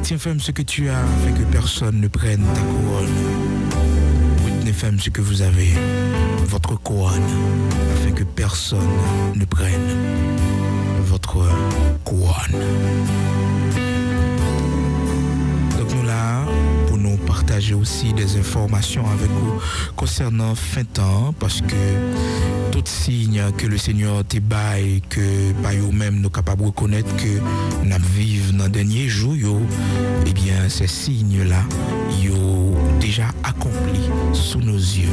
Tiens ferme ce que tu as, afin que personne ne prenne ta couronne. Retenez ferme ce que vous avez, votre couronne, afin que personne ne prenne votre couronne. Donc nous là, pour nous partager aussi des informations avec vous concernant fin temps, parce que tout signe que le Seigneur te baille, que par nous-mêmes nous capables de reconnaître que nous vivons dans les derniers jours, eh bien ces signes-là, ils ont déjà accompli sous nos yeux.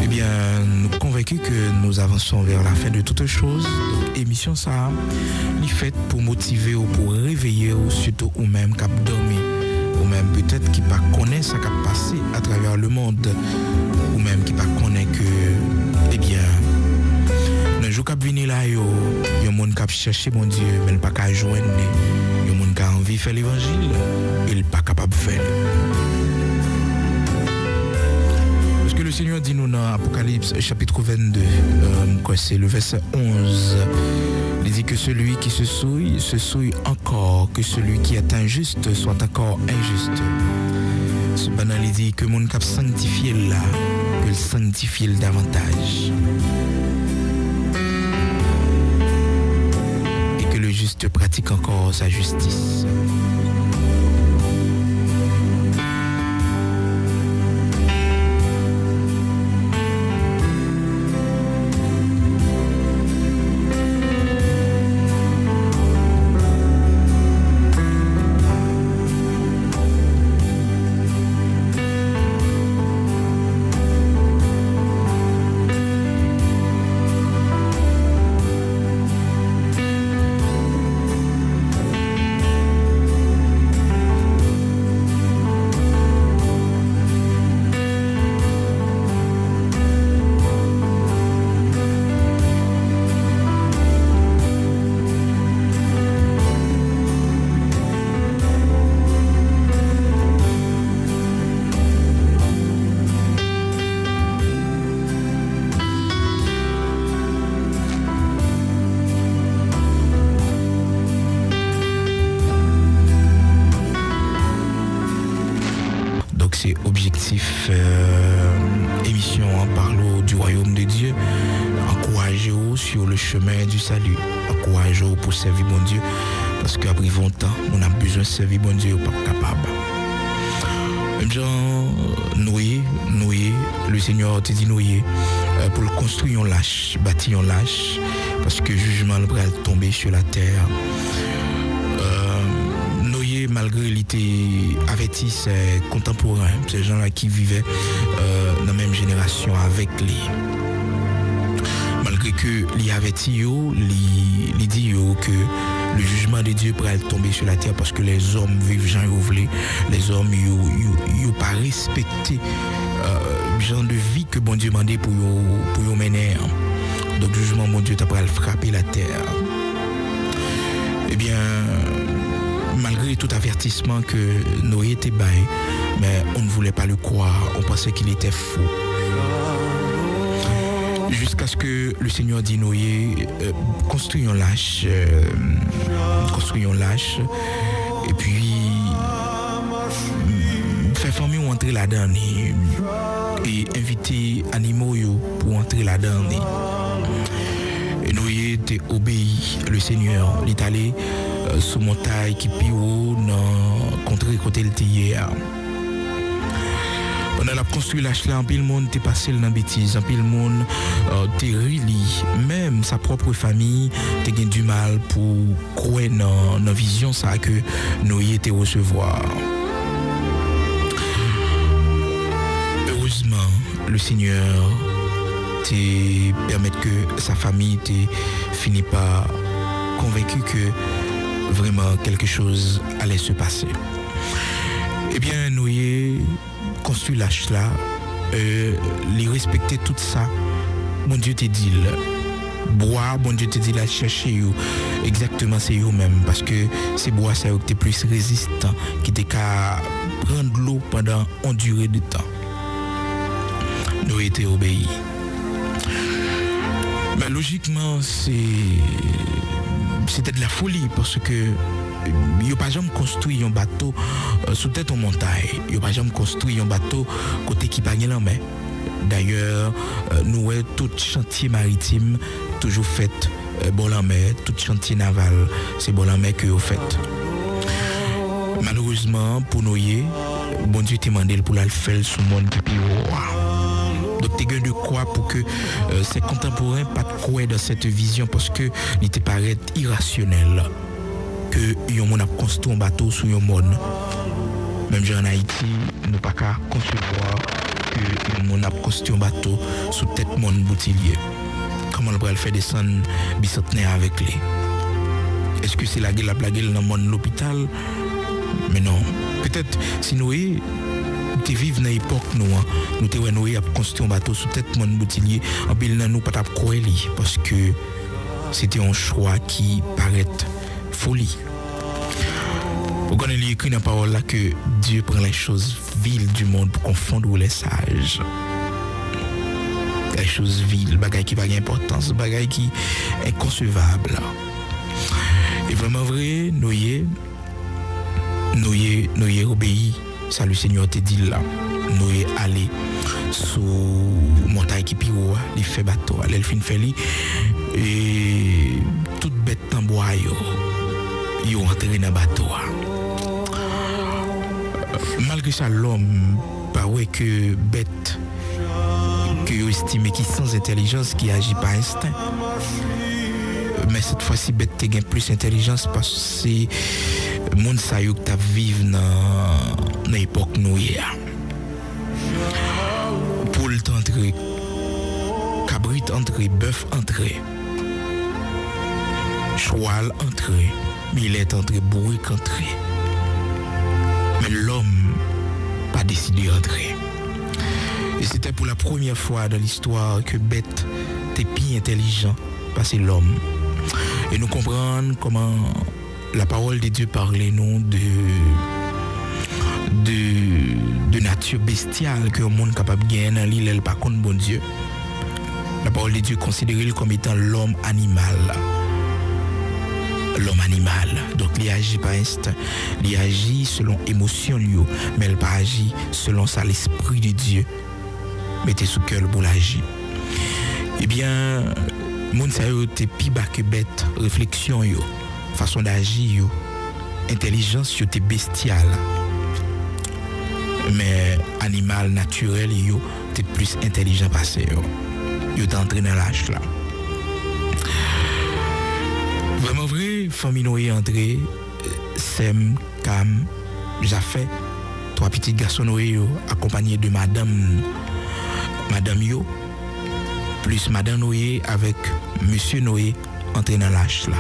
Eh bien, nous sommes convaincus que nous avançons vers la fin de toutes choses. Donc, émission ça, est faite pour motiver ou pour réveiller ou surtout ou même cap dormir, ou même peut-être qui pas connaît ça qui a passé à travers le monde, ou même qui pas connaît que, eh bien, le jour qui vient là, il y a un monde qui cherche mon Dieu, mais il pas qu'à joindre, il y a un monde qui a envie de faire l'évangile, il n'est pas capable de faire. Le Seigneur dit nous dans Apocalypse chapitre 22, c'est le verset 11. Il dit que celui qui se souille encore, que celui qui est injuste soit encore injuste. Cependant, il dit que mon cap sanctifié là, que le sanctifie davantage. Et que le juste pratique encore sa justice. Émission en parlant du royaume de Dieu, encouragez-vous sur le chemin du salut, encouragez-vous pour servir mon Dieu, parce qu'après 20 ans, on a besoin de servir mon Dieu, pas capable. Même genre, Noé, le Seigneur te dit Noé, pour le construire on lâche, bâtir on lâche, parce que jugement va tomber sur la terre. Malgré il était averti ses contemporains, ces gens-là qui vivaient dans la même génération avec lui. Malgré que il averti il dit que le jugement de Dieu pourrait tomber sur la terre parce que les hommes vivent gens voulaient, les hommes n'ont pas respecté le genre de vie que bon Dieu demandait pour mener. Donc le jugement bon Dieu t'a pas frapper la terre. Eh bien, malgré tout avertissement que Noé était baillé, mais on ne voulait pas le croire, on pensait qu'il était fou. Jusqu'à ce que le Seigneur dit Noé, construisons lâche, et puis faire famille ou entrer là-dedans, et inviter animaux pour entrer là-dedans. Et Noé était obéi, le Seigneur, il est allé sous montagne qui pire dans contre côté le hier. Pendant la construit lâche là, en pile monde t'est passé dans bêtise, en pile monde t'est rili, même sa propre famille t'est gain du mal pour croire dans la vision ça que Noé était recevoir. Heureusement, le Seigneur te permettre que sa famille te finit par convaincu que vraiment quelque chose allait se passer. Eh bien, Noé construit lâche là, les respecter tout ça. Mon Dieu te dit bois, bon Dieu te dit là chercher exactement c'est eux même parce que c'est bois ça qui est plus résistant, qui t'est qu'à prendre l'eau pendant une durée de temps. Noé était obéi. Mais logiquement c'était de la folie parce que yo pas jamais construit un bateau sous tête en montagne. Yo pas jamais construit un bateau côté qui pas en mer. D'ailleurs, nous avons tout chantier maritime toujours fait bon en mer, tout chantier naval, c'est bon en mer que vous faites. Malheureusement, pour nous, bon Dieu t'a demandé pour la faire sous le monde qui est donc, tu as de quoi pour que ces contemporains pas de quoi dans cette vision parce que il te paraît irrationnel que yon monde a construit un bateau sur un monde. Même en Haïti, nous pas qu'à concevoir que yon monde a construit un bateau sous tête monde boutillier. Comment on peut le faire descendre bicentenaire avec lui? Est-ce que c'est la gueule dans le monde de l'hôpital? Mais non. Peut-être si nous te vivons dans l'époque nous te construit un bateau sous tête monde boutillier en pile nous pas t'a croire parce que c'était un choix qui paraît folie. Vous connaissez écrit dans la parole là que Dieu prend les choses viles du monde pour confondre les sages. Les choses viles, bagaille qui n'a pas d'importance, bagaille qui est inconcevable. Et vraiment vrai, nous obéi, ça le Seigneur te dit là. Nous allé sous montagne qui piro, il fait bateau, il fin fait li et toute bête en bois yo entré dans bateau. Malgré ça l'homme pas ouais que bête que yo estime qui sans intelligence qui agit par instinct. Mais cette fois-ci bête te gain plus intelligence parce que c'est monde ça yo que t'a vivre dans l'époque nous hier. Poule entrer, cabrit entrer, bœuf entrer, cheval entrer, millet entrer, bourrique entrer. Mais l'homme pas décidé d'entrer. Et c'était pour la première fois dans l'histoire que bête était plus intelligent parce que l'homme. Et nous comprenons comment la parole de Dieu parlait nous de nature bestiale que le monde est capable de gagner dans l'île, elle par contre bon Dieu. La parole de Dieu considère comme étant l'homme animal. L'homme animal. Donc il agit par instinct, il agit selon émotion mais il pas agit selon ça l'esprit de Dieu. Mettez sous cœur pour l'agir. Eh bien, monde ça yo te pi bas que bête, réflexion yo, façon d'agir yo, intelligence yo te bestiale. Mais animal naturel yo t'es plus intelligent passé yo t'entraîné dans l'âge là. Vraiment vrai, famille Noé entré Sem, Cam, Jafet, trois petits garçons Noé accompagnés de madame yo plus madame Noé avec monsieur Noé entré dans l'âge là.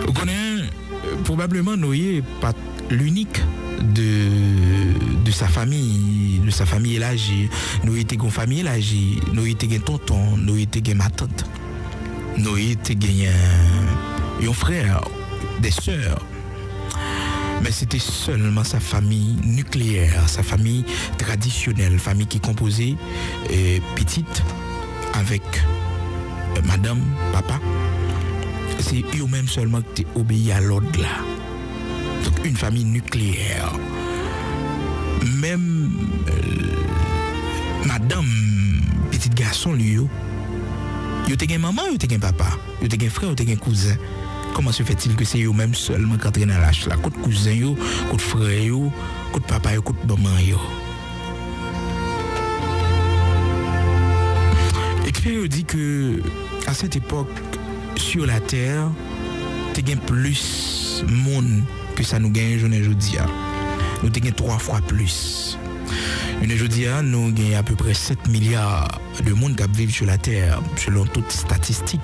Vous connaissez probablement Noé pas l'unique de sa famille élargie. Nous était une famille élargie, nous était un tonton, nous était ma tante, nous était un frère, des sœurs. Mais c'était seulement sa famille nucléaire, sa famille traditionnelle, famille qui composait petite avec madame, papa. C'est eux-mêmes seulement qui obéi à l'ordre là. Donc une famille nucléaire. Même madame, petit garçon, lui, il y a maman, il y a papa, il y a frère, il y a cousin. Comment se fait-il que c'est eux-mêmes seulement qui entrent dans l'âge là? Côté cousin, côté frère, côté papa, côté maman. Expert dit que à cette époque, sur la terre, il y a plus de monde que ça nous gagne aujourd'hui. Nous avons 3 fois plus. Aujourd'hui, nous avons à peu près 7 milliards de monde qui vivent sur la Terre, selon toutes statistiques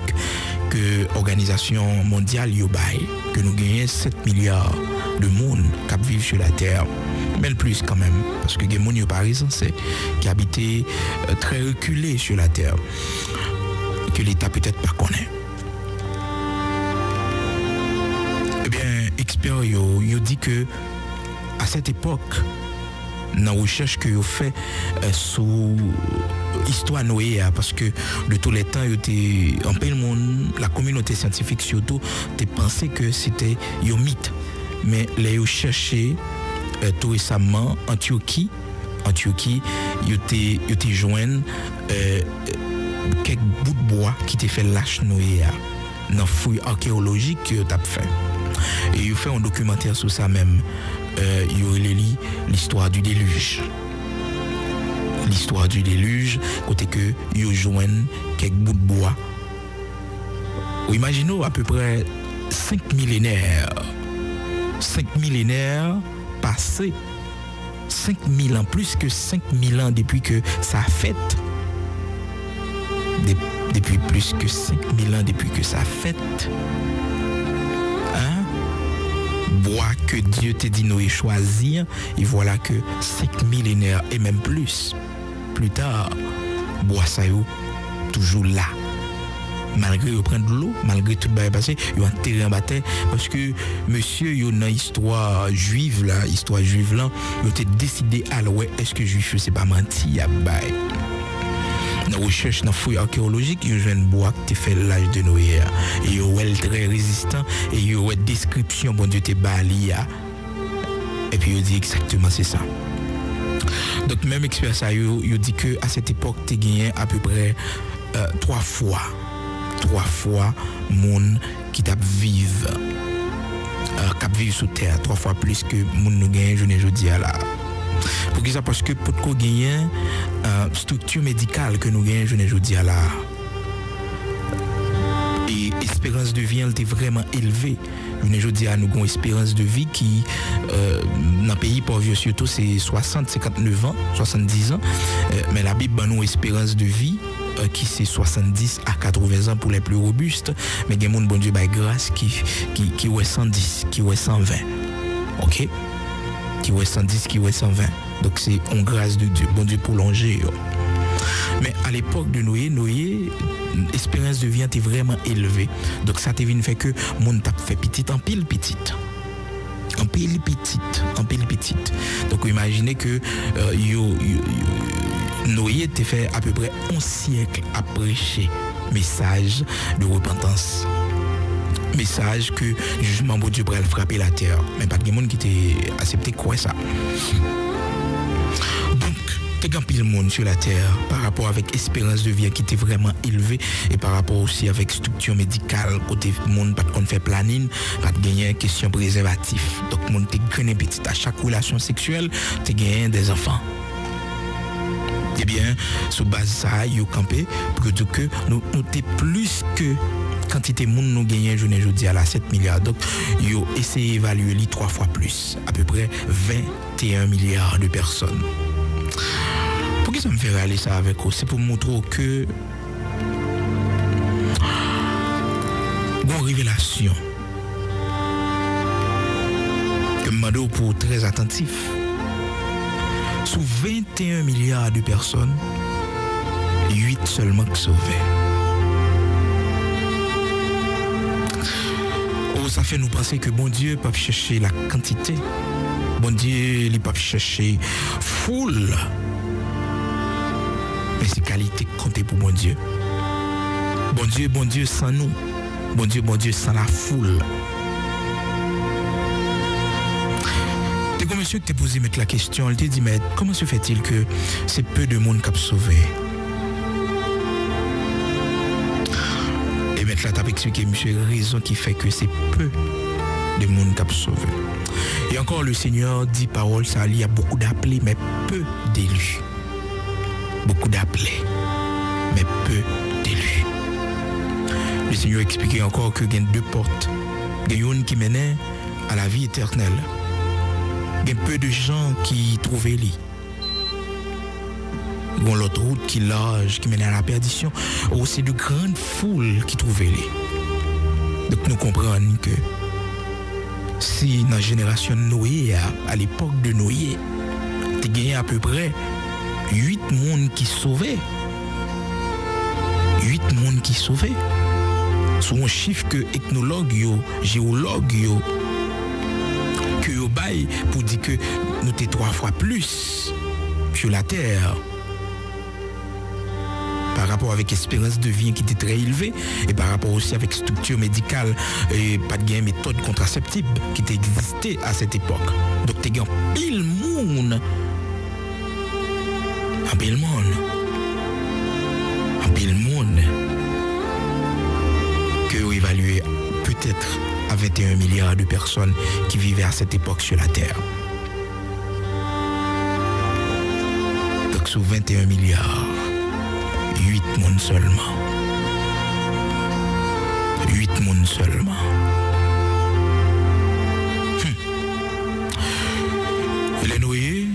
que l'Organisation mondiale baille, que nous gagnons 7 milliards de monde qui vivent sur la Terre. Mais le plus quand même, parce que les gens par exemple, qui habitaient très reculés sur la Terre, que l'État peut-être pas connaît. Eh bien, experts, ils dit que à cette époque, dans la recherche que vous fait sur l'histoire Noé, parce que de tous les temps, en plein monde, la communauté scientifique surtout, a pensé que c'était un mythe. Mais les ont cherché tout récemment en Turquie, ils ont joint quelques bouts de bois qui t'ont fait lâche Noé dans fouille archéologique que tu as fait. Et ils ont fait un documentaire sur ça même. Ils ont lu l'histoire du déluge. L'histoire du déluge, côté que ils ont joint quelques bouts de bois. Imaginez à peu près 5 millénaires. 5 millénaires passés. 5000 ans, plus que 5000 ans depuis que ça a fait. Depuis plus que 5000 ans depuis que ça a fait. Hein? Bois que Dieu t'a dit Noé choisir, et voilà que 5 millénaires et même plus tard, bois ça y est, toujours là. Malgré il prend de l'eau, malgré tout le passé, il a enterré en bataille parce que monsieur il dans histoire juive là, il a décidé alors est-ce que juif c'est pas menti à bail. Dans recherche dans fouille archéologique, il y a un jeune bois qui fait l'âge de Noé et il est très résistant et il y a une description bon Dieu te bali et puis il dit exactement c'est ça. Donc même expert ça il dit que à cette époque tu gagné à peu près 3 fois monde qui t'a vivre sur terre 3 fois plus que monde nous gagne jeudi à là. Pour ça parce que pour qu'on gagne structure médicale que nous gagne jeudi à là. Et espérance de vie elle était vraiment élevée. Jeudi à nous avons une espérance de vie qui dans le pays pauvre surtout c'est 59 ans, 70 ans mais la Bible nous espérance de vie qui c'est 70 à 80 ans pour les plus robustes, mais il y a des gens, bon Dieu, by grâce, qui ouais 110, qui ouais 120. Ok? Qui ouais 110, qui ouais 120. Donc c'est en grâce de Dieu, bon Dieu prolongé. Mais à l'époque de Noé, l'espérance de vie était vraiment élevée. Donc ça t'a fait que le monde t'a fait petit en pile petite. En pile petite. Donc imaginez que Noé était fait à peu près 11 siècles à prêcher message de repentance. Message que jugement de Dieu pourrait frapper la terre. Mais pas de monde qui était accepté quoi ça. Donc, il y a un pile monde sur la terre par rapport avec espérance de vie qui était vraiment élevée et par rapport aussi avec structure médicale côté monde pas de faire planning, pas de gagner question préservatif. Donc monde te gagné petit à chaque relation sexuelle, tu gagné des enfants. Eh bien, sous base ça, yo campé pour dire que nous t'es plus que quantité monde nous gagné jeudi à la 7 milliards. Donc, yo essayé d'évaluer les 3 fois plus, à peu près 21 milliards de personnes. Pourquoi ça me fait aller ça avec vous? C'est pour montrer que bonne révélation que je pour très attentif. Sous 21 milliards de personnes, 8 seulement qui sauvés. Oh, ça fait nous penser que bon Dieu peut chercher la quantité. Bon Dieu, il peut chercher foule. Mais c'est qualité comptée pour bon Dieu. Bon Dieu sans nous. Bon Dieu sans la foule. Comme monsieur qui t'a posé mettre la question, il t'a dit mais comment se fait-il que c'est peu de monde qui a sauvé? Et maintenant t'as expliqué monsieur raison qui fait que c'est peu de monde qui a sauvé. Et encore le Seigneur dit parole ça il y a beaucoup d'appelés mais peu d'élus. Beaucoup d'appelés mais peu d'élus. Le Seigneur expliquait encore que il y a 2 portes. Il y a une qui menait à la vie éternelle. Il y a peu de gens qui trouvaient lui. Il y a l'autre route qui large, qui mène à la perdition. Ou c'est de grandes foules qui trouvaient lui. Donc nous comprenons que si dans la génération de Noé, à l'époque de Noé, tu as gagné à peu près 8 personnes qui sauvaient. 8 personnes qui sauvaient. C'est un chiffre que ethnologues, géologues, que bail pour dire que nous sommes 3 fois plus sur la terre. Par rapport avec espérance de vie qui était très élevée et par rapport aussi avec structure médicale et pas de gain méthode contraceptive qui existait à cette époque. Donc tu as pile monde. Un pile monde. Un pile monde que vous évaluez peut-être à 21 milliards de personnes qui vivaient à cette époque sur la Terre. Donc sur 21 milliards, 8 mondes seulement. 8 mondes seulement. Les noyés,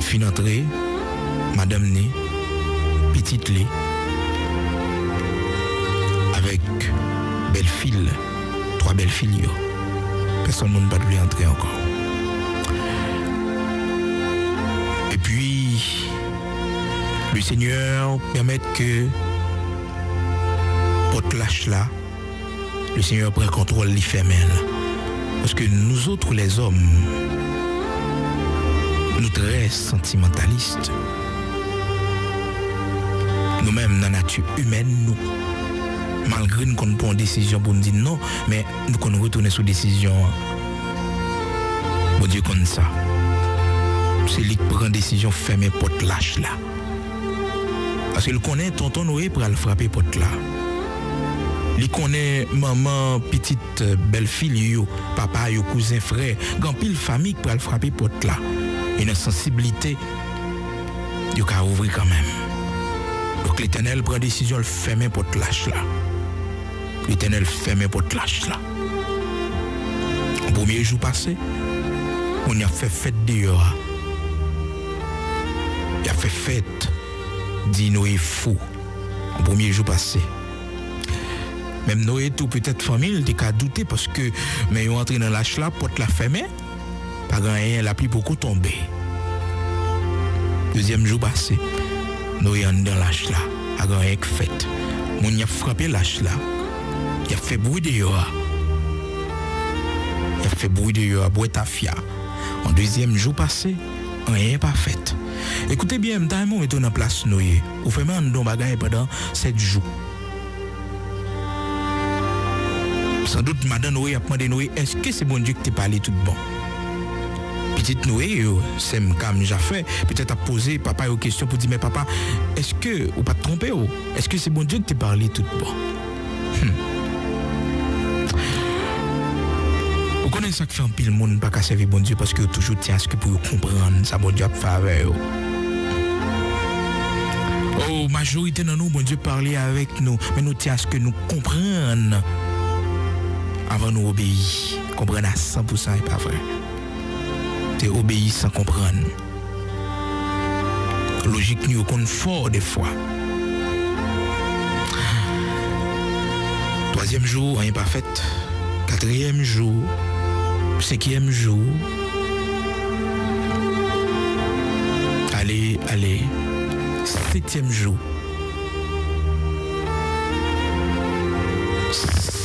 fin entrée, Madame Né, petite Lé, avec belle fille, 3 belles filles. Personne ne va lui entrer encore. Et puis, le Seigneur permet que, pour lâche là, le Seigneur prend contrôle des femelles. Parce que nous autres, les hommes, nous très sentimentalistes. Nous-mêmes, dans la nature humaine, nous, malgré nous qu'on prend une décision pour nous dire non, mais nous qu'on retourne sur décision. Bon Dieu comme ça. C'est lui qui prend une décision fermée pour lâche là. Parce qu'il connaît tonton Noé pour aller frapper porte là. Il connaît maman, petite belle-fille, papa, cousin, frère, grand pile famille pour aller frapper porte là. Une sensibilité, il a ouvrir quand même. Donc l'Éternel prend décision de fermer porte lâche là. L'Éternel ferme porte lâche là. Au premier jour passé, on y a fait fête dehors. Il a fait fête. Dit Noé fou au premier jour passé. Même Noé tout peut-être famille t'es qu'à douter parce que mais ils ont entré dans l'âge là porte la fermée pas rien la pluie beaucoup tombé. Deuxième jour passé Noé en dans l'âge là a rien que fait. Mon y a frappé l'âge là. Il a fait bruit dehors. Il a fait bruit dehors boire ta fia. En deuxième jour passé rien pas fait. Écoutez bien, m't'aimons mettons en place Noé. Ou fait même don bagaille pendant 7 jours. Sans doute madame Noé a demandé Noé, est-ce que c'est bon Dieu que t'es parlé tout bon? Petite Noé, c'est comme j'ai fait, peut-être à poser papa une question pour dire mais papa, est-ce que ou pas te tromper est-ce que c'est bon Dieu que t'es parlé tout bon? Vous connaissez ça que fait un pile monde pas qu'à servir bon Dieu parce que toujours tient à ce que pour comprendre ça bon Dieu a fait avec eux. Oh, majorité de nous, bon Dieu parlait avec nous, mais nous tient à ce que nous comprenions avant nous obéir. Comprendre à 100% n'est pas vrai. Tu obéis sans comprendre. Logique nous compte fort des fois. 3e jour, rien pas fait. 4e jour, 5e jour. Allez. 7e jour.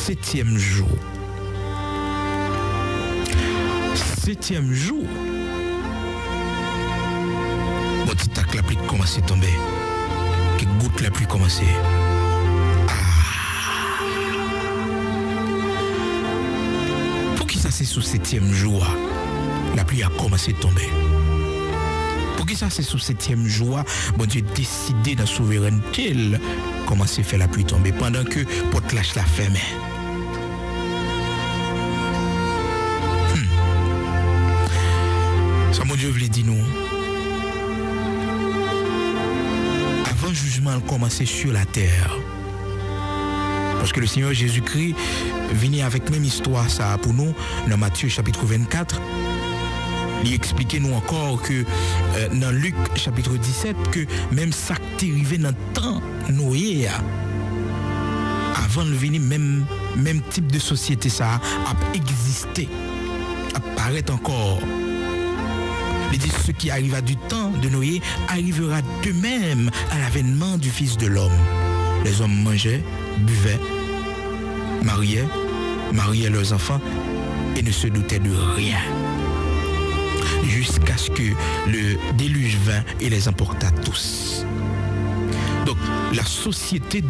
7e jour. 7e jour. Bon, petit tac la pluie commence à tomber. Quelques gouttes la pluie commence. Pour qui ça c'est sous 7e jour? La pluie a commencé à tomber. Pour qui ça c'est sous 7e jour? Bon Dieu décidé dans la souveraineté commencer à faire la pluie tomber pendant que porte lâche la ferme. Ça mon Dieu voulait dire nous. Avant le jugement a commencé sur la terre. Parce que le Seigneur Jésus-Christ venait avec même histoire ça pour nous dans Matthieu chapitre 24. Il expliquait nous encore que dans Luc chapitre 17 que même ça qui est arrivé dans le temps Noé avant de venir même type de société ça a existé apparaît encore. Il dit ce qui arriva du temps de Noé arrivera de même à l'avènement du Fils de l'homme. Les hommes mangeaient, buvaient, mariaient leurs enfants et ne se doutait de rien. Jusqu'à ce que le déluge vint et les emporta tous. Donc, la société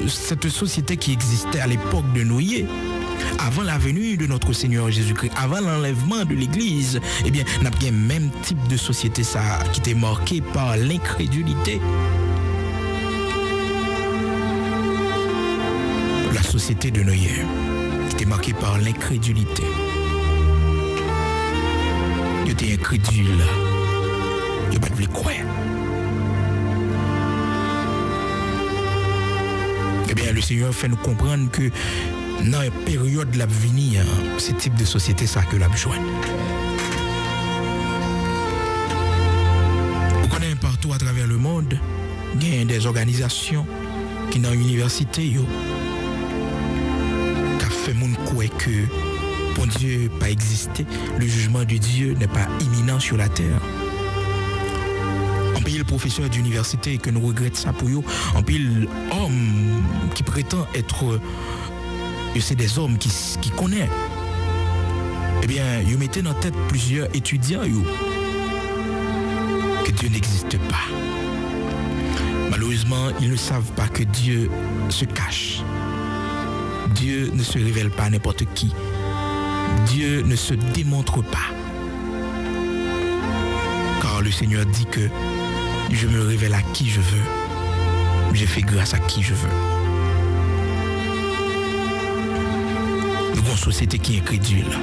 cette société qui existait à l'époque de Noé, avant la venue de notre Seigneur Jésus-Christ, avant l'enlèvement de l'Église, eh bien, n'a pas le même type de société ça, qui était marquée par l'incrédulité. La société de Noé, qui était marquée par l'incrédulité. Il était incrédule. Il n'a pas de croire. Eh bien, le Seigneur fait nous comprendre que dans la période de l'avenir, ce type de société, ça que l'a besoin. On connaît partout à travers le monde, il y a des organisations qui dans l'université, qui fait moun croire que bon Dieu n'a pas existé, le jugement de Dieu n'est pas imminent sur la terre. En pile professeur d'université que nous regrettons ça pour eux, en pile homme qui prétend être, c'est des hommes qui connaissent. Eh bien, ils mettaient dans la tête plusieurs étudiants que Dieu n'existe pas. Malheureusement, ils ne savent pas que Dieu se cache. Dieu ne se révèle pas à n'importe qui. Dieu ne se démontre pas. Car le Seigneur dit que je me révèle à qui je veux. Je fais grâce à qui je veux. Nous avons une société qui est incrédule.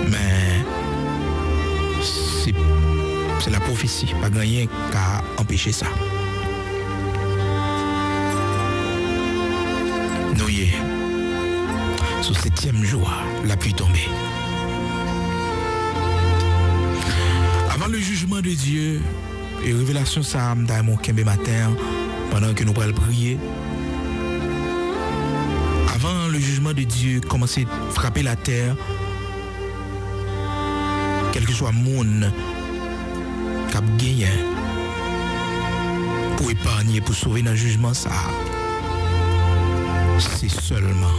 Mais c'est la prophétie. Pas rien qu'à empêcher ça. Noé, au 7e jour, la pluie tombée. Avant le jugement de Dieu, et révélation ça dans mon kembe matin, pendant que nous allons prier, avant le jugement de Dieu commencer à frapper la terre, quel que soit le monde qui a gagné pour épargner, pour sauver dans le jugement ça, c'est seulement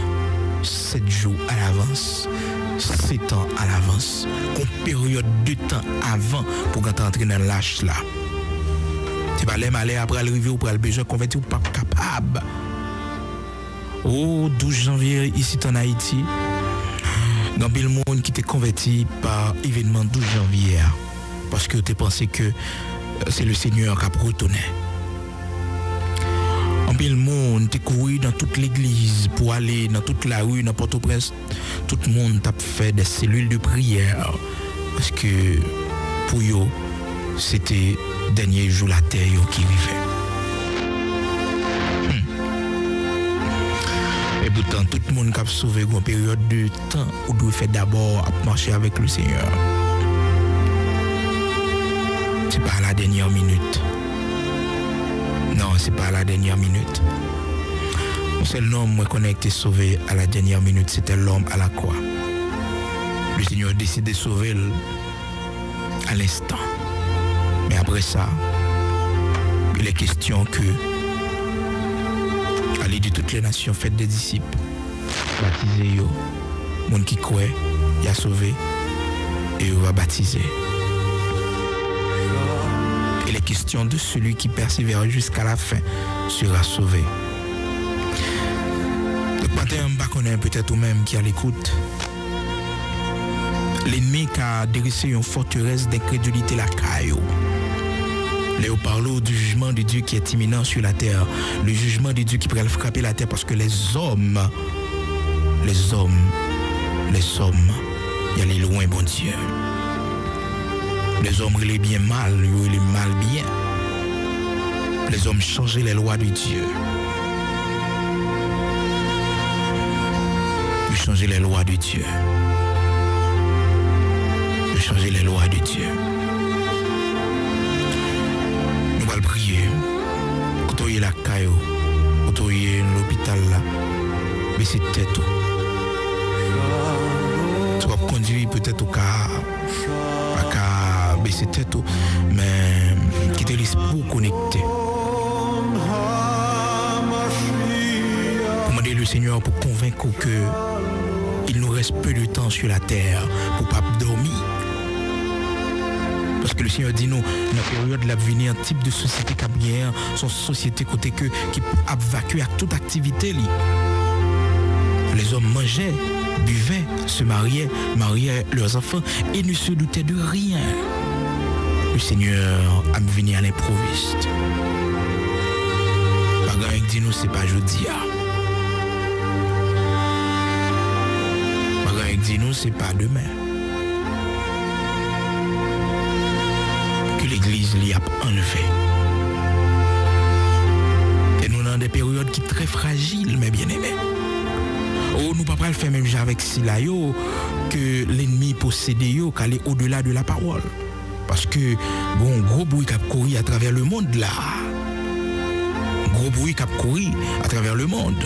7 jours à l'avance, 7 ans à l'avance, une période de temps avant pour entrer dans l'âge là. C'est pas l'aime aller après arriver ou pour le besoin converti ou pas capable. Au 12 janvier ici en Haïti, dans le monde qui était converti par événement 12 janvier parce que tu pensais que c'est le Seigneur qui a retourné. Le monde a couru dans toute l'église pour aller dans toute la rue, dans Port-au-Prince. Tout le monde a fait des cellules de prière parce que pour eux, c'était le dernier jour la terre qui vivait. Et pourtant, tout le monde a sauvé une période de temps où doit faire d'abord marcher avec le Seigneur. C'est pas à la dernière minute. Non, c'est pas à la dernière minute. Le seul homme que je été sauvé à la dernière minute, c'était l'homme à la croix. Le Seigneur a décidé de sauver à l'instant. Mais après ça, il est question que, allez de toutes les nations, faites des disciples, baptisez-les, les gens qui croient, il a sauvé, et il va baptiser. Il est question de celui qui persévère jusqu'à la fin sera sauvé. Le matin, on connaît peut-être ou même qui à l'écoute. L'ennemi qui a dressé une forteresse d'incrédulité la caillou. Léo parle du jugement de Dieu qui est imminent sur la terre. Le jugement de Dieu qui pourrait frapper la terre parce que les hommes, il y a les loin, bon Dieu. Les hommes, il est bien mal, il est mal bien. Les hommes changeaient les lois de Dieu. Ils changeaient les lois de Dieu. Ils changeaient les lois de Dieu. Nous allons prier. Quand on y est la caillou, quand on y est l'hôpital là, mais c'est tête. Tu vas conduire peut-être au cas. Baisser tête, mais quitter l'esprit connecté. Pour demander le Seigneur pour convaincre que il nous reste peu de temps sur la terre pour pas dormir. Parce que le Seigneur dit nous, dans la période de l'avenir, un type de société qui a bien, son société côté que qui a vacué à toute activité. Les hommes mangeaient, buvaient, se mariaient leurs enfants et ne se doutaient de rien. Le Seigneur a venu à l'improviste. Bagay dit nous, c'est pas jeudi. Bagay dit nous, c'est pas demain. Que l'Église l'y a enlevé. Et nous dans des périodes qui sont très fragiles, mes bien-aimés. Oh, nous ne pouvons pas le faire même avec Silayo, que l'ennemi possédé, qu'aller au-delà de la parole. Parce que, bon, gros bruit qui a couru à travers le monde là. Gros bruit qui a couru à travers le monde.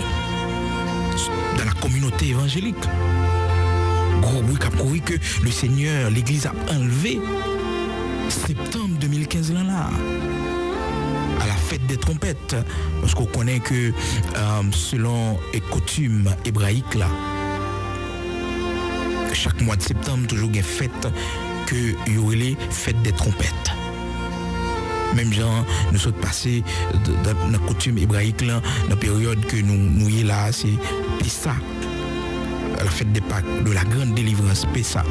Dans la communauté évangélique. Gros bruit qui a couru que le Seigneur, l'Église a enlevé. Septembre 2015 là. À la fête des trompettes. Parce qu'on connaît que selon les coutumes hébraïques là, chaque mois de septembre, toujours il y a une fête que y aurait les fêtes des trompettes. Même genre, nous sommes passés dans la coutume hébraïque là, dans la période que nous y là, c'est Pessa. La fête des Pâques, de la grande délivrance, Pessa.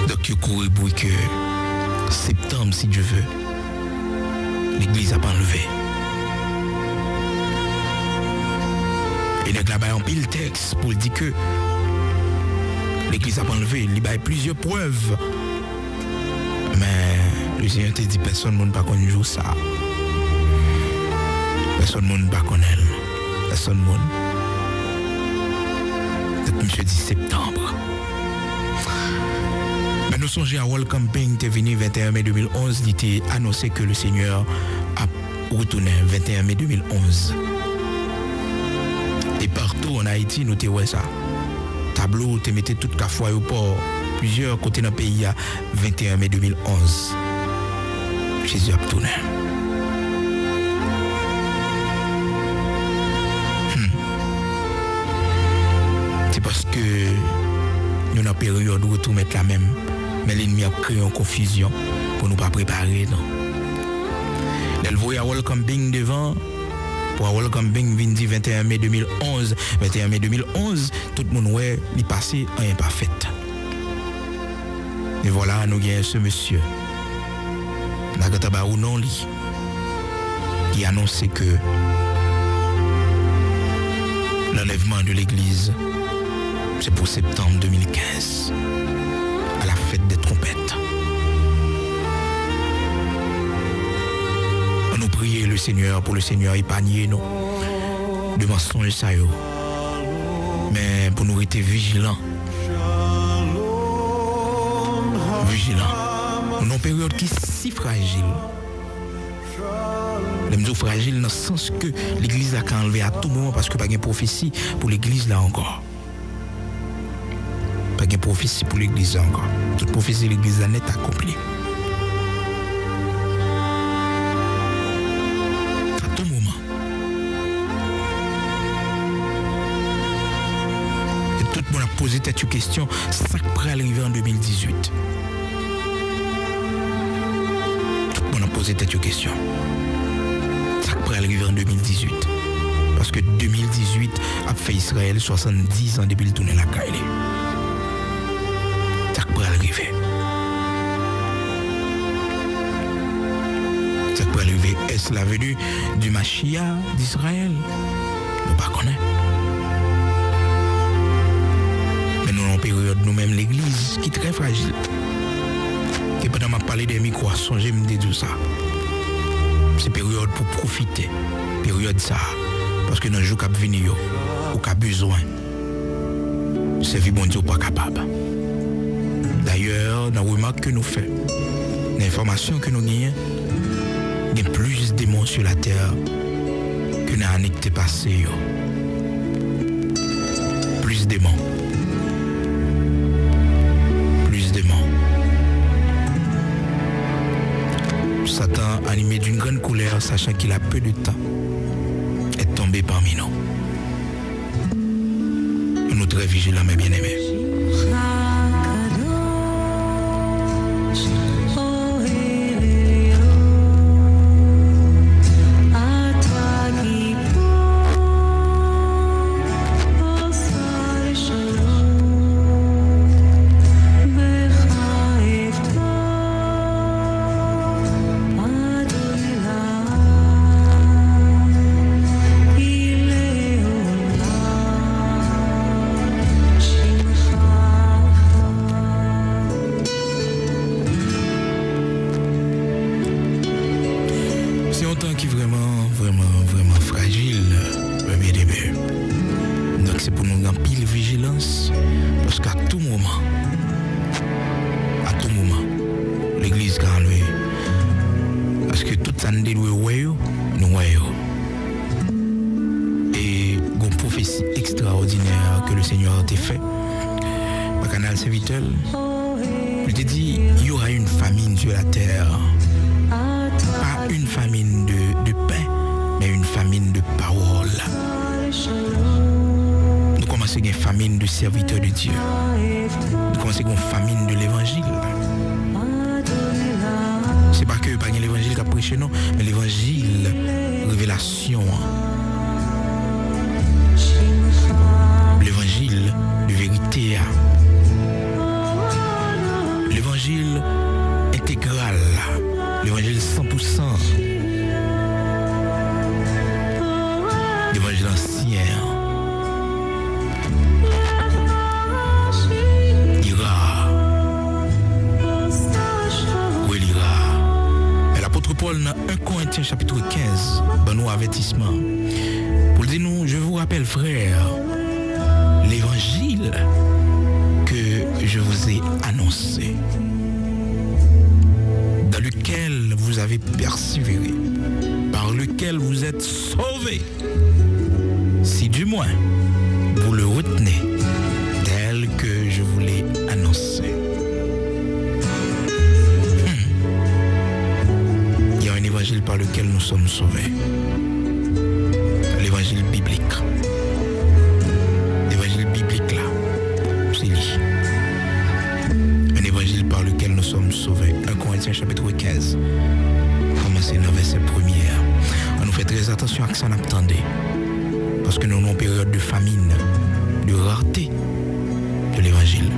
Donc il court et bruit que septembre, si Dieu veut, l'Église a pas enlevé. Et donc là-bas, on pile le texte pour dire que l'Église a pas enlevé. Il y a plusieurs preuves. Mais le Seigneur te dit personne ne pas connaît jour ça. Personne ne pas connaît. Personne ne. Donc, monsieur dit septembre. Mais nous songeons à World Camping, qui est venu 21 mai 2011, il était annoncé que le Seigneur a retourné 21 mai 2011. Et partout en Haïti, nous te ça. Tableau, te mettez tout à fois au port. Plusieurs côtés dans le pays à 21 mai 2011. Jésus a retourné. C'est parce que nous dans la période où tout mettre la même. Mais l'ennemi a créé une confusion pour nous pas préparer. Non. Elle voyait à Welcome Bing devant. Pour Welcome Bing, vindi 21 mai 2011. 21 mai 2011, tout le monde ouais, il passé en imparfait. Et voilà, nous avons ce monsieur. Nagataba ou non li. Qui annonçait que l'enlèvement de l'église, c'est pour septembre 2015. À la fête des trompettes. On nous priait le Seigneur pour le Seigneur épargner nous de mensonges ça yo. Mais pour nous rester vigilants. Vigilants. Nous avons une période qui est si fragile. Les mesures fragiles dans le sens que l'église a enlevé à tout moment parce que pas de prophétie pour l'église là encore. Pas de prophétie pour l'église encore. Toute prophétie de l'église là n'est accomplie. À tout moment. Et tout le monde a posé cette question, ça pourrait arriver en 2018. Tout le monde a posé cette question. Ça pourrait arriver en 2018. Parce que 2018 a fait Israël 70 ans depuis le tourner la Kaïle. Ça pourrait arriver. Ça pourrait arriver. Est-ce la venue du Mashiach d'Israël? Nous ne connaissons pas. Mais nous avons une période, nous-mêmes, l'église, qui est très fragile. Et pendant que je parle des micros, songez me dire ça. C'est période pour profiter. Période ça. Parce que dans le jour qui venir, ou qui a besoin, c'est vie bon Dieu pas capable. D'ailleurs, dans la remarque que nous faisons, l'information que nous gagnons, il y a plus de démons sur la terre que dans l'année qui est passée. Plus de démons. Plus de démons. Satan, animé d'une grande colère, sachant qu'il a peu de temps, est tombé parmi nous. très vigilants, mes bien-aimés. Je te dis, il y aura une famine sur la terre. Pas une famine de pain, mais une famine de parole. Nous commençons une famine de serviteurs de Dieu. Nous commençons une famine de l'évangile. C'est pas que pas l'évangile qui a prêché, non, mais l'évangile, révélation. L'évangile de vérité. L'évangile intégral, l'évangile 100%, l'évangile ancien, l'ira, où il ira. Et l'apôtre Paul dans 1 Corinthiens chapitre 15, dans nos avertissements, pour dire nous, je vous rappelle frères, l'évangile que je vous ai annoncé, dans lequel vous avez persévéré, par lequel vous êtes sauvés, si du moins vous le retenez tel que je vous l'ai annoncé. Il y a un évangile par lequel nous sommes sauvés, l'évangile biblique. L'évangile biblique là, c'est lui. Un évangile par lequel nous sommes sauvés. 1 Corinthiens chapitre 15. Commencez dans le verset 1er. On nous fait très attention à ce qu'on attendait. Parce que nous avons une période de famine, de rareté de l'évangile.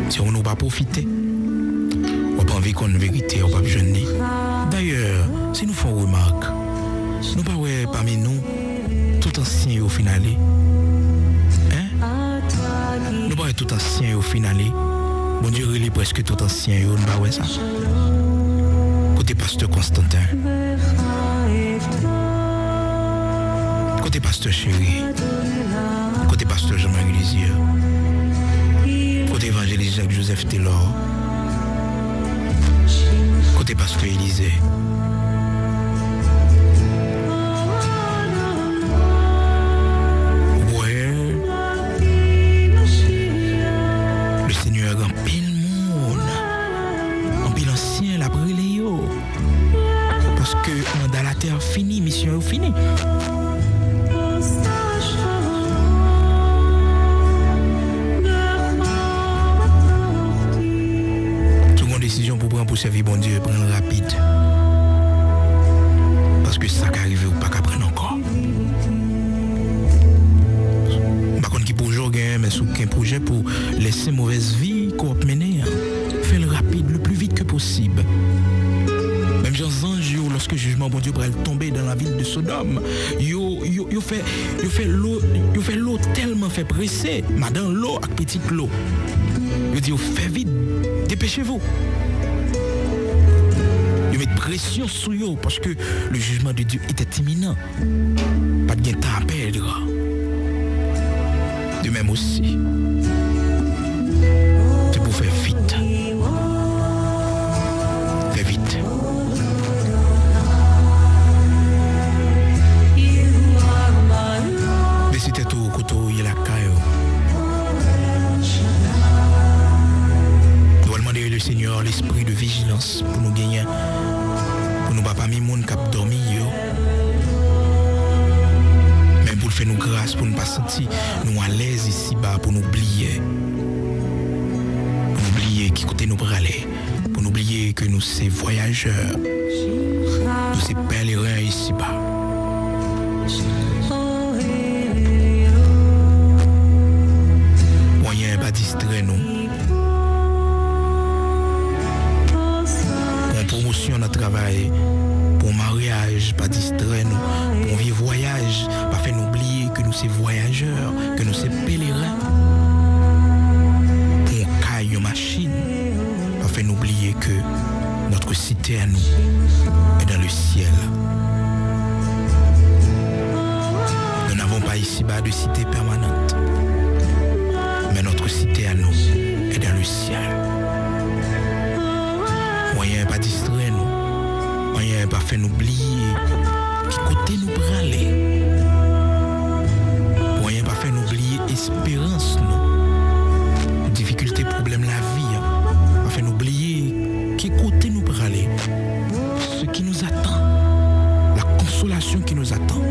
Si on n'a pas profité, on n'a pas envie qu'on ait une vérité, on n'a pas jeûner. D'ailleurs, si nous faisons remarque, nous ne pouvons pas parmi nous tout ancien au finalé. Nous pas tout ancien au finalé. Bon Dieu, il est presque tout ancien, nous pas ça. Côté pasteur Constantin. Côté pasteur Chéri. Côté pasteur Jean-Marie Lisieux. Côté évangéliste Jacques-Joseph Taylor. Côté pasteur Élisée. Parce que dans la terre finie, mission est finie. Toute mon décision pour prendre pour servir bon Dieu, prendre rapide. Parce que ça qui arrive ou pas qu'à prendre encore. Par contre, qui pour jouer, mais sous qu'un projet pour laisser mauvaise vie qu'on mener, fait le rapide le plus vite que possible. Même gens anges, lorsque le jugement bon Dieu pourrait tomber dans la ville de Sodome, yo fait l'eau tellement fait presser, madame l'eau avec petite l'eau. Yo dit fait vite, dépêchez-vous. Yo met pression sur yo parce que le jugement de Dieu était imminent. Pas de temps à perdre. De même aussi, c'est pour faire vite. Fais vite. Mais c'était tout au couteau, il y a la caille. Nous allons demander le Seigneur l'esprit de vigilance pour nous gagner. Pour nous pas mis monde cap dormir. Même pour le faire nous grâce. grâce pour nous pas sentir nous à l'aise ici-bas, pour nous oublier. Pour nous oublier qui côté nous aller. Pour nous oublier que nous sommes voyageurs. Nous sommes pèlerins ici-bas. Moyen pas distraire nous. Pour promotion notre travail, pour mariage, pas distraire nous. Pour vivre voyage, pas faire nous oublier que nous sommes voyageurs, que nous sommes pèlerins. Pour caille une machine, pas faire nous oublier que notre cité à nous est dans le ciel. Nous n'avons pas ici-bas de cité permanente, mais notre cité à nous est dans le ciel. Moyen pas distraire nous, moyen pas faire nous oublier qui côté nous braler, moyen pas faire nous oublier espérance nous, difficulté, problème la vie, pas faire nous oublier qui côté nous braler, ce qui nous attend, la consolation qui nous attend.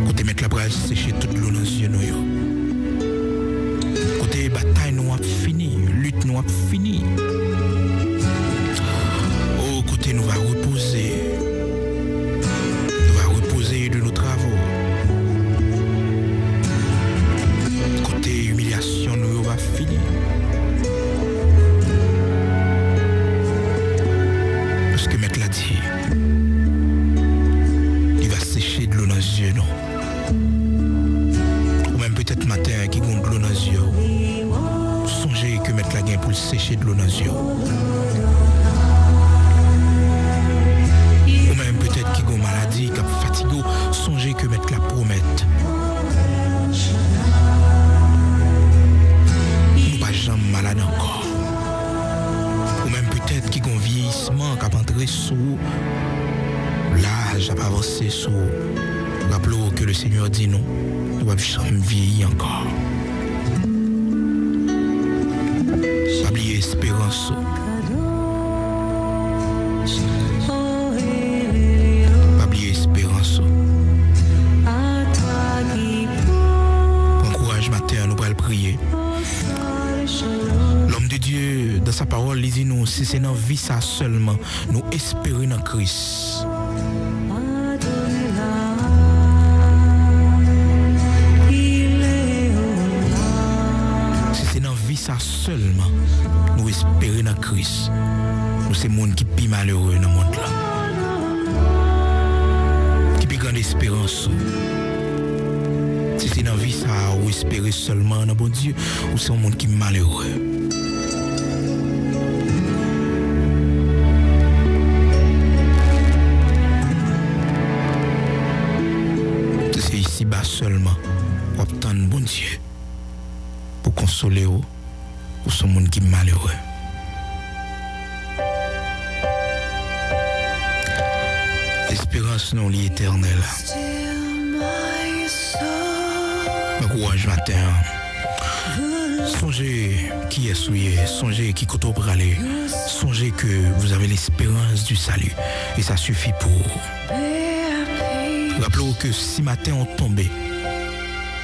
Côté mettre la brasse sécher toute l'eau dans les yeux nous. Côté bataille nous a fini, lutte nous a fini. Au côté nous va reposer. Nous va reposer de nos travaux. Côté humiliation nous va finir. Parce que maître l'a dit, il va sécher de l'eau dans les yeux, non? Ou même peut-être matin qui gonfle de l'eau dans les yeux. Songez que mettre la gain pour sécher de l'eau dans les yeux. Ou même peut-être qui gon maladie, qui a fatigué. Songez que mettre la promette. Nous pas jamais malade encore. Ou même peut-être qui gon vieillissement, qui a entré sous l'âge, a avancé sous. Rappelons que le Seigneur dit non, nous ne pouvons jamais vieillir encore. Pas oublier espérance. Pas oublier espérance. Encourage matin, nous allons prier. L'homme de Dieu, dans sa parole, il dit nous, si c'est dans la vie ça seulement, nous espérons dans Christ. Ça seulement nous espérons dans Christ. Nous c'est monde qui plus malheureux dans le monde là. Qui plus grande espérance. Si c'est dans la vie ça ou espérer seulement dans bon Dieu ou c'est un monde qui est malheureux. C'est ici bas seulement pour obtenir bon Dieu pour consoler ou ce monde qui est malheureux. L'espérance non l'éternel. Courage matin. Songez qui est souillé, songez qui côté pour aller. Songez que vous avez l'espérance du salut et ça suffit pour. Rappelez-vous que si matin on tombait,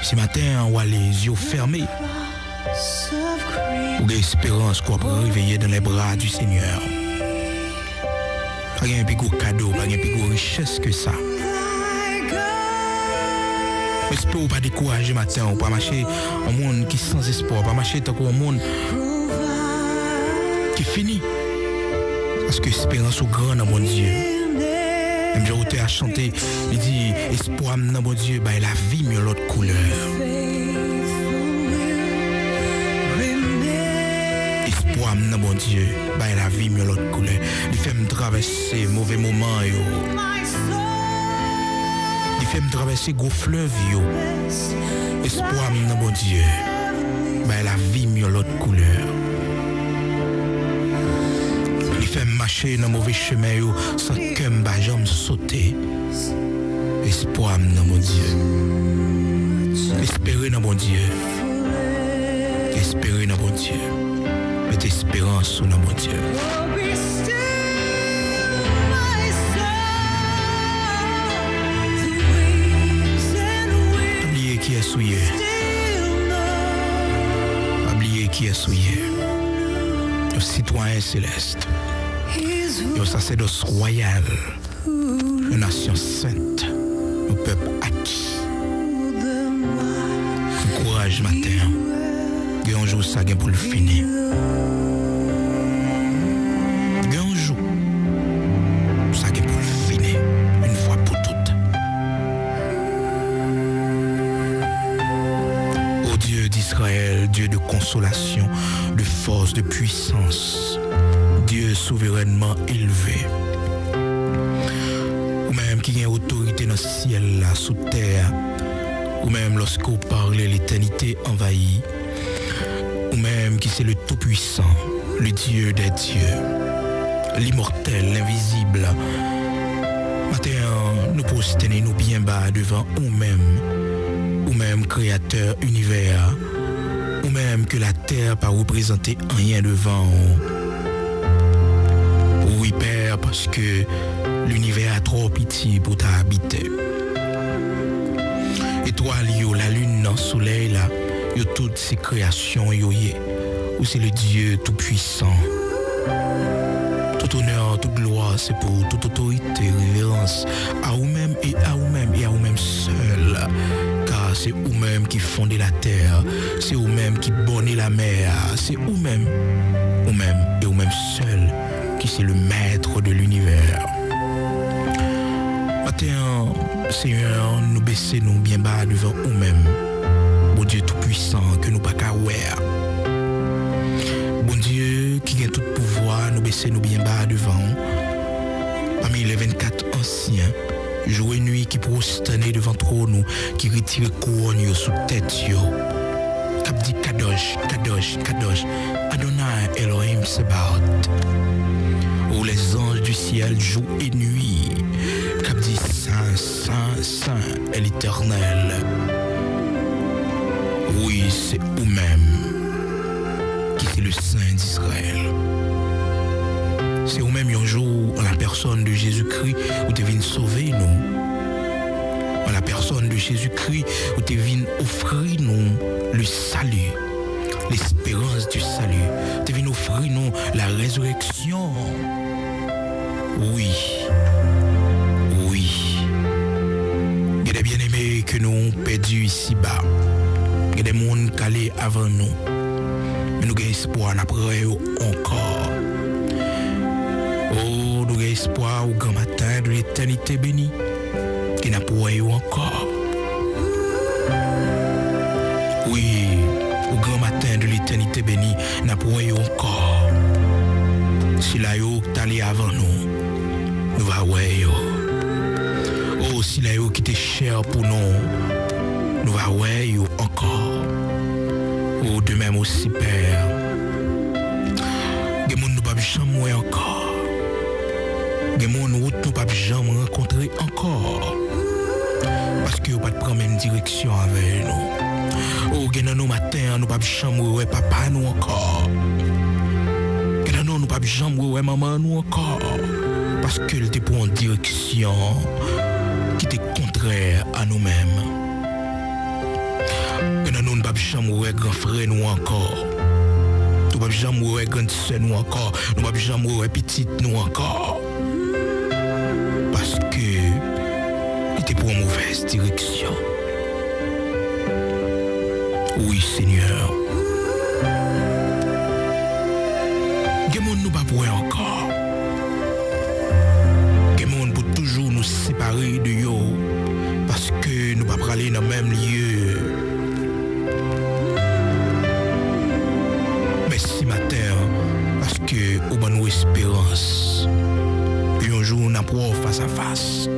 si matin on a les yeux fermés, ou l'espérance qu'on peut réveiller dans les bras du Seigneur. Pas un plus gros cadeau, pas un plus gros richesse que ça. Espère ou pas décourager matin, ou pas marcher un monde qui sans espoir, pas marcher tant qu'un monde qui finit. Parce que l'espérance est grande dans mon Dieu. Même j'ai à chanter, il dit espoir dans mon Dieu, bah la vie mieux l'autre couleur. Espoir dans mon Dieu, bah la vie mieux l'autre couleur. Il fait me traverser mauvais moments yo. Il fait me traverser gros fleuve yo. Espoir dans mon Dieu, bah la vie mieux l'autre couleur. Il fait marcher dans mauvais chemin yo sans que m'ba jambe sauter. Espoir dans mon Dieu. Espérer dans mon Dieu. Espérer dans mon Dieu. Mette espérance dans mon Dieu. qui est souillé, un citoyen céleste, un sacerdoce royal, une nation sainte, un peuple acquis. Un courage matin, et un jour ça vient pour le finir. Et un jour, ça vient pour le finir, une fois pour toutes. Ô Dieu d'Israël, Dieu de consolation, de force, de puissance, Dieu souverainement élevé, ou même qui a autorité dans le ciel, là, sous terre, ou même lorsque vous parlez, l'éternité envahie, ou même qui c'est le tout-puissant, le Dieu des dieux, l'immortel, l'invisible. Maintenant, nous prosternons nous bien bas devant nous-mêmes, ou même créateur univers, ou même que la terre pas représenter rien devant. Oui, Père, parce que l'univers a trop pitié pour t'habiter. Étoile, la lune, le soleil, là, yo toutes ces créations, où c'est le Dieu tout-puissant. Tout honneur, toute gloire, c'est pour toute autorité, révérence à vous-même et à vous-même et à vous-même seul. Car c'est vous-même qui fondez la terre, c'est vous-même qui bonnez la mer, c'est vous-même et vous-même seul qui c'est le maître de l'univers. Maintenant, Seigneur, nous baissons nous bien bas devant nous-mêmes. Bon Dieu tout-puissant, que nous pas qu'à voir. Bon Dieu, qui a tout pouvoir, nous baissons nous bien bas devant. Parmi les 24 anciens, jour et nuit qui prosternent devant trop nous, qui retirent couronne sous tête. Cap dit Kadosh, Kadosh, Kadosh, Adonai Elohim Sebaot. Où les anges du ciel jour et nuit, cap dit Saint, Saint, Saint est l'Éternel. Oui, c'est vous-même qui est le Saint d'Israël. C'est vous-même un jour, en la personne de Jésus-Christ, où tu viens sauver nous. En la personne de Jésus-Christ, où tu viens offrir nous le salut, l'espérance du salut. Tu viens offrir nous la résurrection. Oui, oui. Il y a des bien-aimés que nous avons perdus ici-bas. Il y a des mondes calés avant nous. Mais nous avons espoir après encore. Oh, nous avons espoir au grand matin de l'éternité bénie. Qui n'a pas encore. Oui, au grand matin de l'éternité bénie, n'a pas encore. Si la yo t'allait avant nous, nous va ouais. Oh, si la yo qui était cher pour nous, nous va ouais encore. Oh, de même aussi, Père. Des gens nous pas jamais encore. Des gens nous pas jamais rencontrer encore. Parce que nous pas prendre même direction avec nous. Oh, dans nos matins, nous pas jamais papa nous encore. Nous pas jamais maman nous encore. Parce qu'elle était pour une direction qui était contraire à nous-mêmes. Nous ne pas jamais grand frère nous encore. Nous pas jamais grande sœur nous encore. Nous pas jamais petite nous encore. Parce que il était pour une mauvaise direction. Oui, Seigneur. Nous pas pour encore. Que monde pour toujours nous séparer de yo parce que nous pas aller dans le même lieu. Merci matin parce que au bon nous espérance. Un jour on a pour face à face.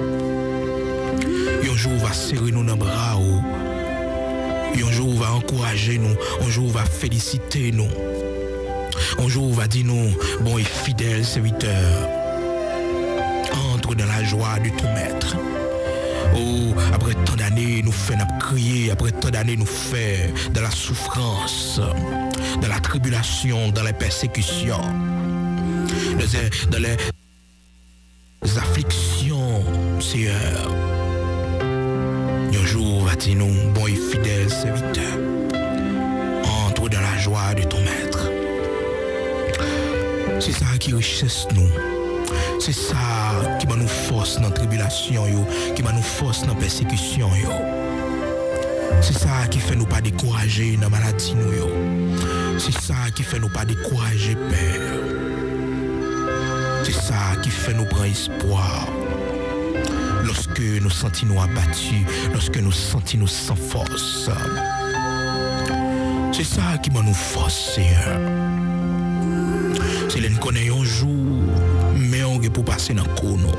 Un jour on va serrer nous dans les bras. Un jour on va encourager nous. Un jour on va féliciter nous. Un jour, on va dire nous, bon et fidèle serviteur, entre dans la joie de ton maître. Oh, après tant d'années, nous fait crier, après tant d'années, nous fait dans la souffrance, dans la tribulation, dans les persécutions, dans les afflictions, Seigneur. Un jour, on va dire nous, bon et fidèle serviteur, entre dans la joie joie de ton maître. C'est ça qui richesse nous. C'est ça qui va nous force dans la tribulation, qui va nous force dans la persécution. C'est ça qui fait nous pas décourager dans la maladie. C'est ça qui fait nous pas décourager, Père. C'est ça qui fait nous prendre espoir. Lorsque nous sentons nous abattus, lorsque nous sentons nous sans force. C'est ça qui va nous forcer. C'est là que nous connaissons un jour, mais on est pour passer dans le chrono.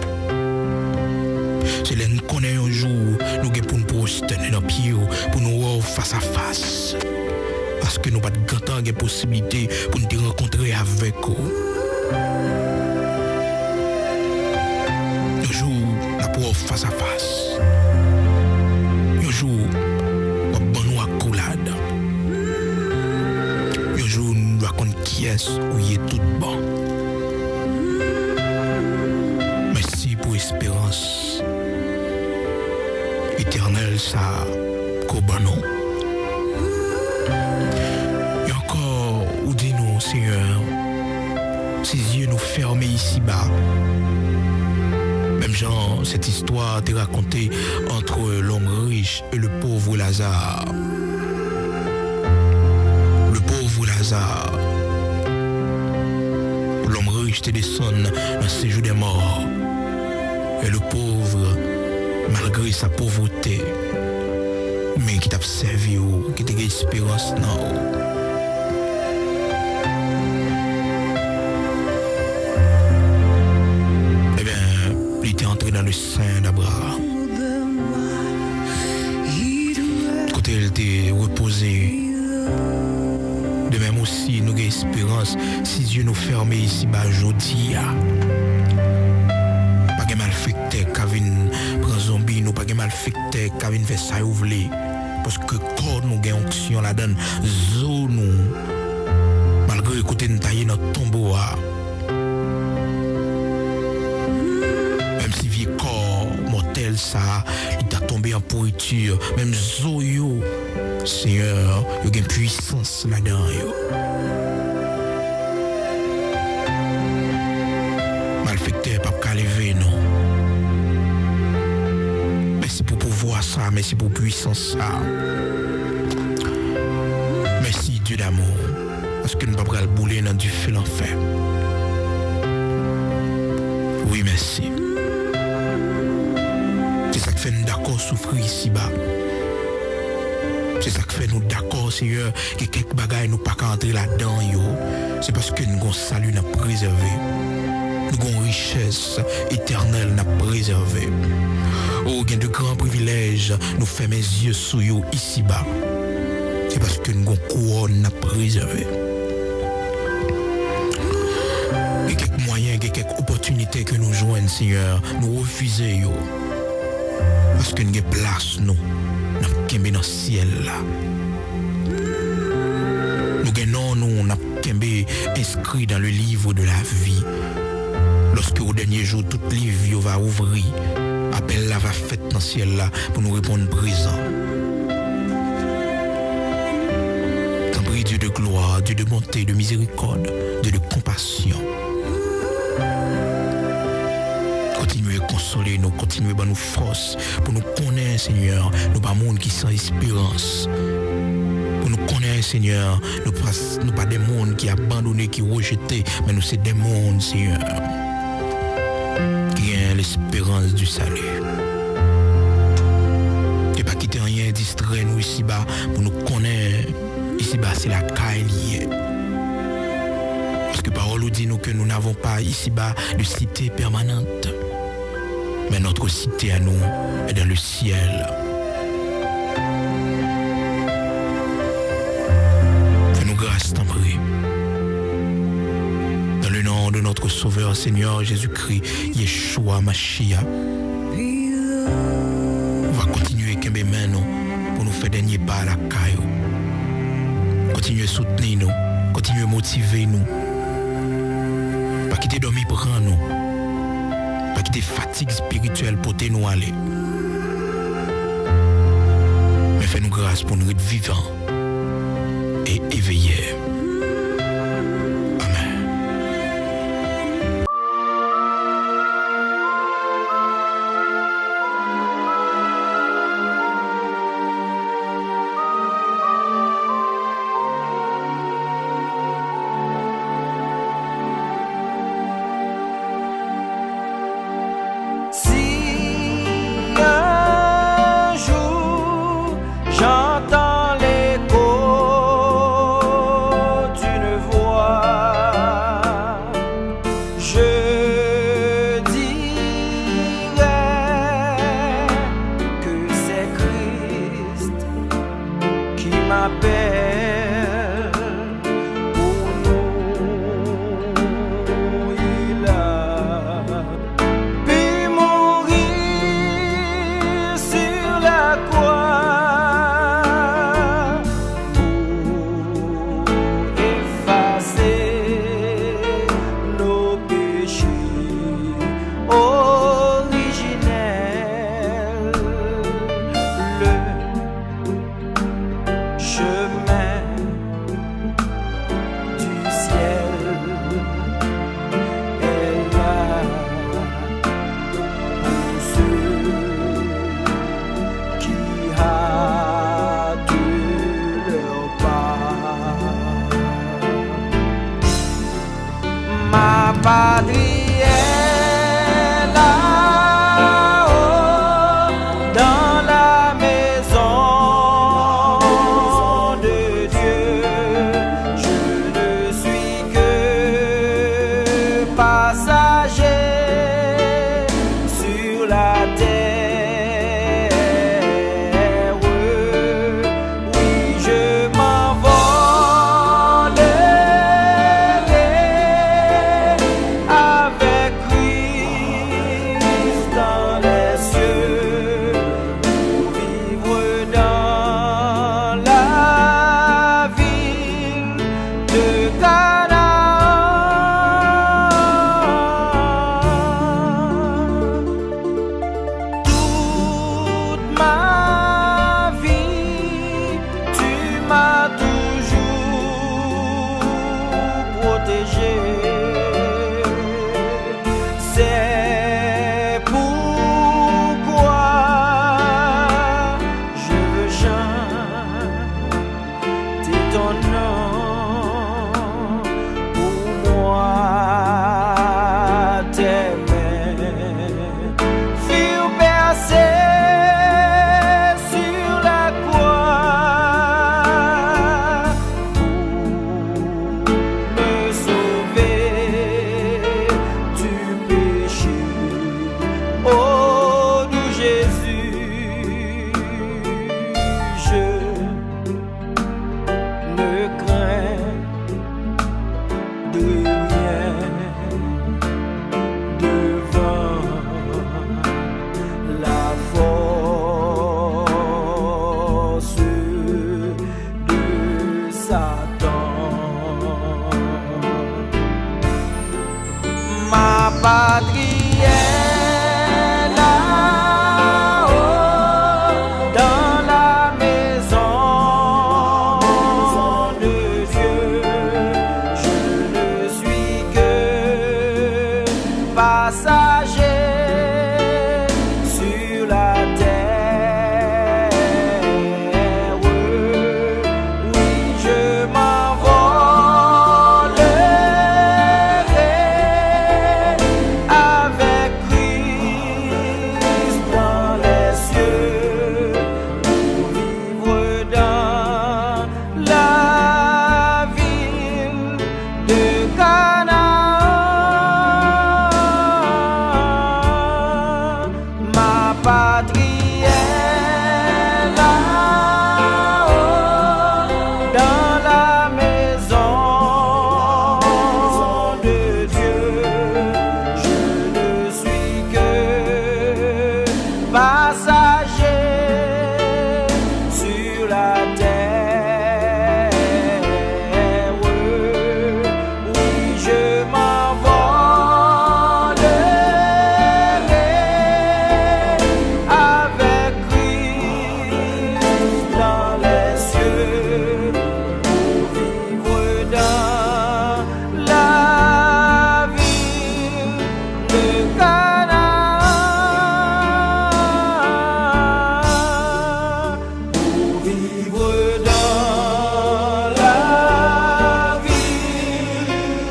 C'est là que nous connaissons un jour, nous sommes pour nous prosterner dans le pied, pour nous voir face à face. Parce que nous n'avons pas de possibilité pour nous rencontrer avec eux. Un jour, nous pour face à face. Un jour, nous avons une accolade. Un jour, nous avons qui est où il est tout bon. Merci pour l'espérance éternelle, ça, qu'au bon nom. Et encore, où dis-nous, Seigneur, ces yeux nous fermés ici-bas. Même genre, cette histoire t'est racontée entre l'homme riche et le pauvre Lazare. Le pauvre Lazare. L'homme riche te descend dans le séjour des morts. Et le pauvre, malgré sa pauvreté, mais qui t'a servi, qui t'a espérance, non. Eh bien, il était entré dans le sein d'Abraham. Côté il était reposé. De même aussi, nous avons espérance, si Dieu nous ferme ici-bas, aujourd'hui. Pas de malfecté qui vient prendre zombie, nous pas de malfecté qui vient faire ça ouvrir. Parce que quand nous avons onction là-dedans, nous, malgré écouter nous tailler notre tombeau, même si vieux corps mortel ça, il a tombé en pourriture, même Zoyo, Seigneur, il y a une puissance là-dedans. Malfecté, pas qu'à lever, non. Merci pour pouvoir ça, merci pour puissance ça. Merci Dieu d'amour, parce que nous ne pouvons pas le bouler dans du feu l'enfer. Oui, merci. C'est ça qui fait nous d'accord souffrir ici-bas. C'est ça qui fait nous d'accord, Seigneur, que quelques bagailles nous pas entrer là-dedans, c'est parce que nous avons salut à préserver. Nous avons richesse éternelle à préserver. Oh, il y a de grands privilèges, nous faisons mes yeux sur vous ici-bas. C'est parce que nous avons couronne à préserver. Il y a quelques moyens, il y a quelques opportunités que nous joignons, Seigneur, nous refusons. Parce que nous avons place, nous dans le ciel là. Nous gagnons, nous avons inscrit dans le livre de la vie. Lorsque au dernier jour, tout livre va ouvrir, appel là va fait dans le ciel là pour nous répondre présent. Tant pis Dieu de gloire, Dieu de bonté, de miséricorde, Dieu de compassion. Continuez à consoler nous, continuez à nous force pour nous connaître, Seigneur, nous pas monde qui sans espérance. Pour nous connaître, Seigneur, nous pas des mondes qui abandonnés, qui rejetés, mais nous c'est des mondes, Seigneur, qui ont l'espérance du salut. Et pas quitter rien distrait nous ici-bas pour nous connaître. Ici-bas, c'est la caille liée. Parce que parole nous dit nous que nous n'avons pas ici-bas de cité permanente. Mais notre cité à nous est dans le ciel. Fais-nous grâce, t'en prie. Dans le nom de notre Sauveur, Seigneur Jésus-Christ, Yeshua Mashiach, on va continuer à nous pour nous faire dernier pas à la caille. Continuez à soutenir nous, continuez à motiver nous. Pas quitter dormir prendre nous. Pas quitter fatigue spirituelle pour nous aller. Mais fais-nous grâce pour nous être vivants et veiller. J'entends l'écho d'une voix, je dirais que c'est Christ qui m'appelle pour nous. Il a pu mourir sur la croix. Chemin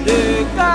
de